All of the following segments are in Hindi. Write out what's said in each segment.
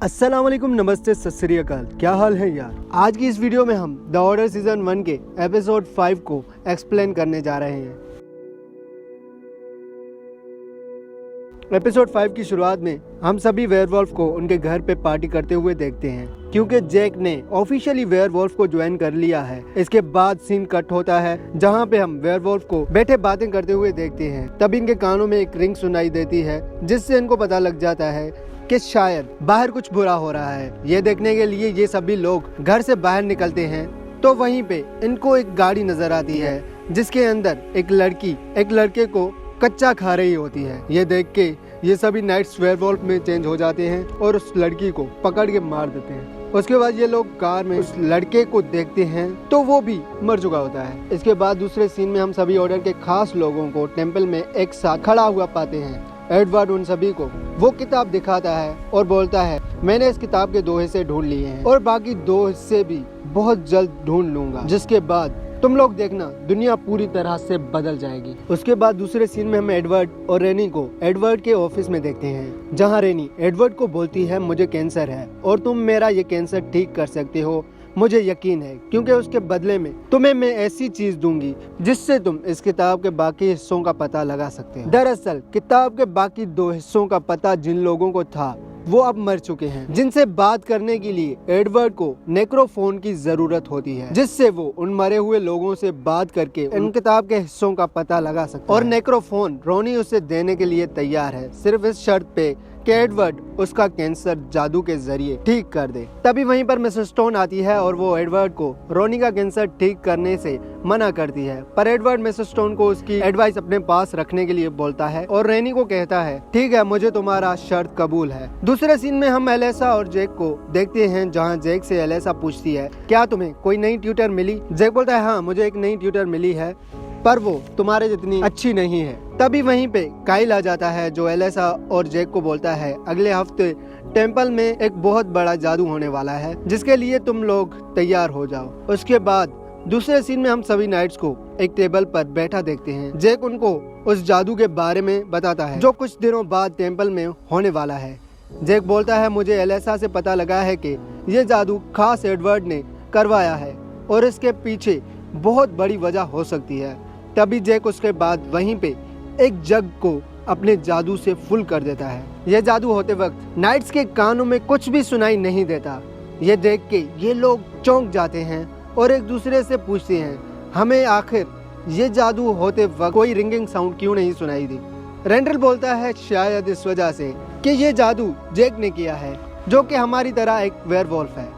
अस्सलाम वालेकुम, नमस्ते, सत श्री अकाल। क्या हाल है यार। आज की इस वीडियो में हम द ऑर्डर सीजन 1 के एपिसोड 5 को एक्सप्लेन करने जा रहे हैं। एपिसोड 5 की शुरुआत में हम सभी वेयरवॉल्फ को उनके घर पे पार्टी करते हुए देखते हैं, क्योंकि जैक ने ऑफिशियली वेयरवॉल्फ को ज्वाइन कर लिया है। इसके बाद सीन कट होता है जहाँ पे हम वेयरवॉल्फ को बैठे बातें करते हुए देखते हैं। तब इनके कानों में एक रिंग सुनाई देती है, जिससे इनको पता लग जाता है कि शायद बाहर कुछ बुरा हो रहा है। ये देखने के लिए ये सभी लोग घर से बाहर निकलते हैं, तो वहीं पे इनको एक गाड़ी नजर आती है जिसके अंदर एक लड़की एक लड़के को कच्चा खा रही होती है। ये देख के ये सभी नाइट्स वेयरवॉल्फ में चेंज हो जाते हैं और उस लड़की को पकड़ के मार देते हैं। उसके बाद ये लोग कार में उस लड़के को देखते हैं तो वो भी मर चुका होता है। इसके बाद दूसरे सीन में हम सभी ऑर्डर के खास लोगों को टेंपल में एक साथ खड़ा हुआ पाते हैं। एडवर्ड उन सभी को वो किताब दिखाता है और बोलता है, मैंने इस किताब के 2 हिस्से ढूंढ लिए हैं और बाकी 2 हिस्से भी बहुत जल्द ढूंढ लूंगा, जिसके बाद तुम लोग देखना दुनिया पूरी तरह से बदल जाएगी। उसके बाद दूसरे सीन में हम एडवर्ड और रेनी को एडवर्ड के ऑफिस में देखते हैं, जहां रेनी एडवर्ड को बोलती है, मुझे कैंसर है और तुम मेरा ये कैंसर ठीक कर सकते हो, मुझे यकीन है, क्योंकि उसके बदले में तुम्हें मैं ऐसी चीज दूंगी जिससे तुम इस किताब के बाकी हिस्सों का पता लगा सकते हो। दरअसल किताब के बाकी 2 हिस्सों का पता जिन लोगों को था वो अब मर चुके हैं, जिनसे बात करने के लिए एडवर्ड को नेक्रोफोन की जरूरत होती है, जिससे वो उन मरे हुए लोगों से बात करके उन किताब के हिस्सों का पता लगा सकता है। और नेक्रोफोन रोनी उसे देने के लिए तैयार है, सिर्फ इस शर्त पे कि एडवर्ड उसका कैंसर जादू के जरिए ठीक कर दे। तभी वहीं पर मिसेस स्टोन आती है और वो एडवर्ड को रोनी का कैंसर ठीक करने से मना करती है, पर एडवर्ड मिसेस स्टोन को उसकी एडवाइस अपने पास रखने के लिए बोलता है और रेनी को कहता है, ठीक है, मुझे तुम्हारा शर्त कबूल है। दूसरे सीन में हम एलेसा और जैक को देखते हैं, जहाँ जैक से एलेसा पूछती है, क्या तुम्हें कोई नई ट्यूटर मिली? जैक बोलता है, हाँ, मुझे एक नई ट्यूटर मिली है, पर वो तुम्हारे जितनी अच्छी नहीं है। तभी वहीं पे काइल आ जाता है, जो एलेसा और जैक को बोलता है, अगले हफ्ते टेंपल में एक बहुत बड़ा जादू होने वाला है, जिसके लिए तुम लोग तैयार हो जाओ। उसके बाद दूसरे सीन में हम सभी नाइट्स को एक टेबल पर बैठा देखते हैं। जैक उनको उस जादू के बारे में बताता है जो कुछ दिनों बाद टेंपल में होने वाला है। जैक बोलता है, मुझे एलेसा से पता लगा है कि ये जादू खास एडवर्ड ने करवाया है और इसके पीछे बहुत बड़ी वजह हो सकती है। तभी जैक उसके बाद वहीं पे एक जग को अपने जादू से फुल कर देता है। यह जादू होते वक्त नाइट्स के कानों में कुछ भी सुनाई नहीं देता। ये देख के ये लोग चौंक जाते हैं और एक दूसरे से पूछते हैं, हमें आखिर ये जादू होते वक्त कोई रिंगिंग साउंड क्यों नहीं सुनाई दी? रेंडल बोलता है, शायद इस वजह से कि ये जादू जैक ने किया है, जो कि हमारी तरह एक वेयरवॉल्फ है।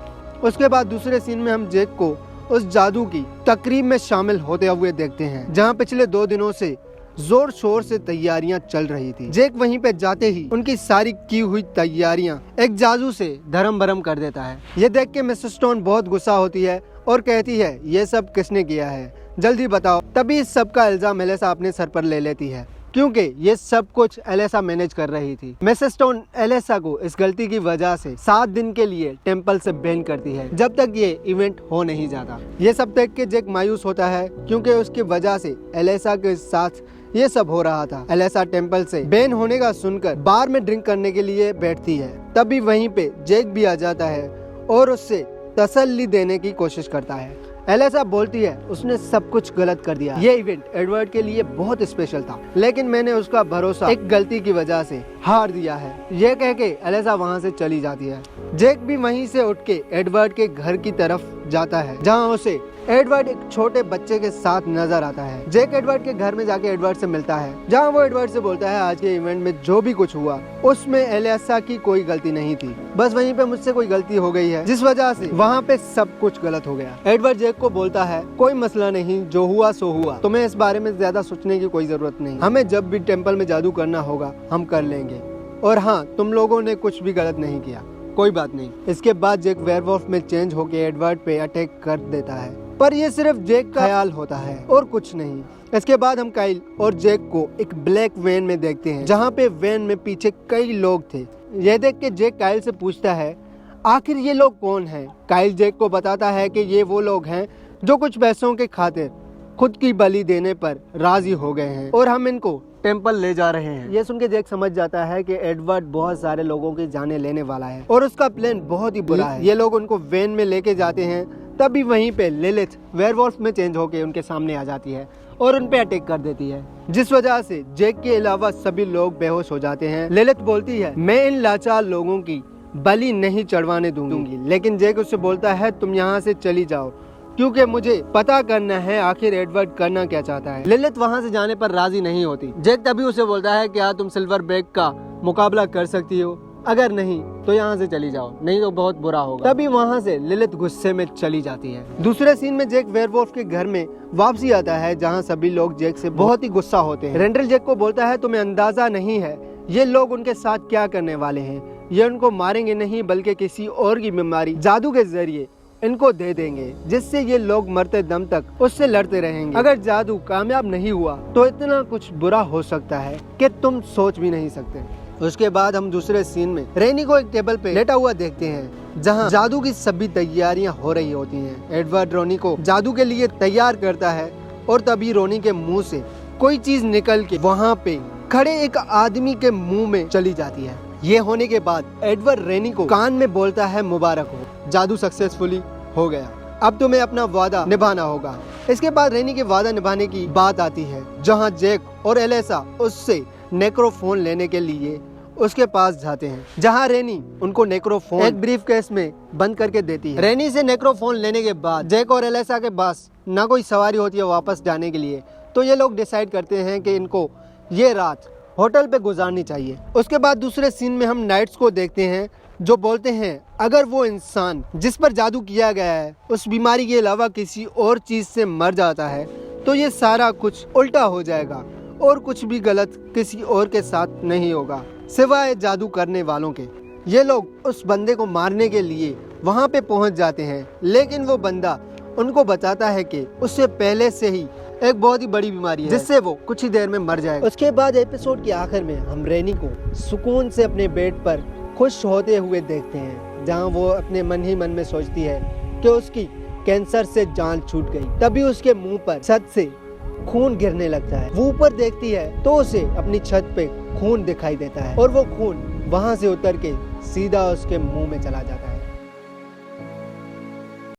उसके बाद दूसरे सीन में हम जैक को उस जादू की तकरीब में शामिल होते हुए देखते हैं, जहां पिछले 2 दिनों से जोर शोर से तैयारियां चल रही थी। जैक वहीं पे जाते ही उनकी सारी की हुई तैयारियां एक जादू से धर्म भरम कर देता है। ये देख के मिसेस स्टोन बहुत गुस्सा होती है और कहती है, ये सब किसने किया है, जल्दी बताओ। तभी इस सब का इल्जाम एलेसा अपने सर पर ले लेती है, क्योंकि ये सब कुछ एलेसा मैनेज कर रही थी। मिसेस स्टोन एलेसा को इस गलती की वजह से 7 दिन के लिए टेंपल से बैन करती है, जब तक ये इवेंट हो नहीं जाता। ये सब देख के जैक मायूस होता है, क्योंकि उसकी वजह से एलेसा के साथ ये सब हो रहा था। एलेसा टेंपल से बैन होने का सुनकर बार में ड्रिंक करने के लिए बैठती है। तभी वहीं पे जैक भी आ जाता है और उससे तसल्ली देने की कोशिश करता है। एलेसा बोलती है, उसने सब कुछ गलत कर दिया, ये इवेंट एडवर्ड के लिए बहुत स्पेशल था, लेकिन मैंने उसका भरोसा एक गलती की वजह से हार दिया है। ये कह के एलेसा वहाँ से चली जाती है। जैक भी वहीं से उठ के एडवर्ड के घर की तरफ जाता है, जहाँ उसे एडवर्ड एक छोटे बच्चे के साथ नजर आता है। जैक एडवर्ड के घर में जाके एडवर्ड से मिलता है, जहाँ वो एडवर्ड से बोलता है, आज के इवेंट में जो भी कुछ हुआ उसमें एलेसा की कोई गलती नहीं थी, बस वहीं पे मुझसे कोई गलती हो गई है, जिस वजह से वहाँ पे सब कुछ गलत हो गया। एडवर्ड जैक को बोलता है, कोई मसला नहीं, जो हुआ सो हुआ, तुम्हें इस बारे में ज्यादा सोचने की कोई जरूरत नहीं, हमें जब भी टेंपल में जादू करना होगा हम कर लेंगे, और हाँ, तुम लोगों ने कुछ भी गलत नहीं किया, कोई बात नहीं। इसके बाद जैक वेयरवॉल्फ में चेंज होके एडवर्ड पे अटैक कर देता है, पर ये सिर्फ जैक का ख्याल होता है और कुछ नहीं। इसके बाद हम काइल और जैक को एक ब्लैक वैन में देखते हैं, जहाँ पे वैन में पीछे कई लोग थे। ये देख के जैक काइल से पूछता है, आखिर ये लोग कौन हैं? काइल जैक को बताता है कि ये वो लोग हैं जो कुछ पैसों के खातिर खुद की बलि देने पर राजी हो गए हैं और हम इनको टेम्पल ले जा रहे हैं। ये सुन के जैक समझ जाता है कि एडवर्ड बहुत सारे लोगों की जाने लेने वाला है और उसका प्लान बहुत ही बुरा है। ये लोग उनको वैन में लेके जाते हैं, तभी वहीं पे लिलिथ वेयरवॉल्फ में चेंज होके उनके सामने आ जाती है और उन पे अटैक कर देती है, जिस वजह से जैक के अलावा सभी लोग बेहोश हो जाते हैं। लिलिथ बोलती है, मैं इन लाचार लोगों की बलि नहीं चढ़वाने दूंगी, लेकिन जैक उससे बोलता है, तुम यहाँ से चली जाओ क्योंकि मुझे पता करना है आखिर एडवर्ड करना क्या चाहता है। लिलिथ वहाँ से जाने पर राजी नहीं होती। जैक तभी उसे बोलता है, क्या तुम सिल्वर बैग का मुकाबला कर सकती हो? अगर नहीं तो यहाँ से चली जाओ, नहीं तो बहुत बुरा होगा। तभी वहाँ से लिलिथ गुस्से में चली जाती है। दूसरे सीन में जैक वेयरवॉल्फ के घर में वापसी आता है, जहाँ सभी लोग जैक से बहुत ही गुस्सा होते हैं। रेंडल जैक को बोलता है, तुम्हें अंदाजा नहीं है ये लोग उनके साथ क्या करने वाले हैं। ये उनको मारेंगे नहीं बल्कि किसी और की बीमारी जादू के जरिए इनको दे देंगे, जिससे ये लोग मरते दम तक उससे लड़ते रहेंगे। अगर जादू कामयाब नहीं हुआ तो इतना कुछ बुरा हो सकता है कि तुम सोच भी नहीं सकते। उसके बाद हम दूसरे सीन में रेनी को एक टेबल पे लेटा हुआ देखते हैं, जहां जादू की सभी तैयारियां हो रही होती हैं। एडवर्ड रोनी को जादू के लिए तैयार करता है और तभी रोनी के मुंह से कोई चीज निकल के वहां पे खड़े एक आदमी के मुंह में चली जाती है। ये होने के बाद एडवर्ड रेनी को कान में बोलता है, मुबारक हो, जादू सक्सेसफुली हो गया, अब तुम्हें अपना वादा निभाना होगा। इसके बाद रेनी के वादा निभाने की बात आती है, जहां जैक और एलिसा उससे नेक्रोफोन लेने के लिए उसके पास जाते हैं, जहां रेनी उनको नेक्रोफोन एक ब्रीफकेस में बंद करके देती है। रेनी से नेक्रोफोन लेने के बाद जैक और एलिसा के पास ना कोई सवारी होती है वापस जाने के लिए, तो ये लोग डिसाइड करते हैं कि इनको ये रात होटल पे गुजारनी चाहिए। उसके बाद दूसरे सीन में हम नाइट्स को देखते हैं, जो बोलते हैं अगर वो इंसान जिस पर जादू किया गया है उस बीमारी के अलावा किसी और चीज से मर जाता है तो ये सारा कुछ उल्टा हो जाएगा और कुछ भी गलत किसी और के साथ नहीं होगा सिवाय जादू करने वालों के। ये लोग उस बंदे को मारने के लिए वहाँ पे पहुँच जाते हैं, लेकिन वो बंदा उनको बताता है कि उससे पहले से ही एक बहुत ही बड़ी बीमारी है जिससे वो कुछ ही देर में मर जाएगा। उसके बाद एपिसोड के आखिर में हम रेनी को सुकून से अपने बेड पर खुश होते हुए देखते हैं, जहां वो अपने मन ही मन में सोचती है कि उसकी कैंसर से जान छूट गई। तभी उसके मुंह पर छत से खून गिरने लगता है। वो ऊपर देखती है तो उसे अपनी छत पे खून दिखाई देता है और वो खून वहां से उतर के सीधा उसके मुंह में चला जाता है।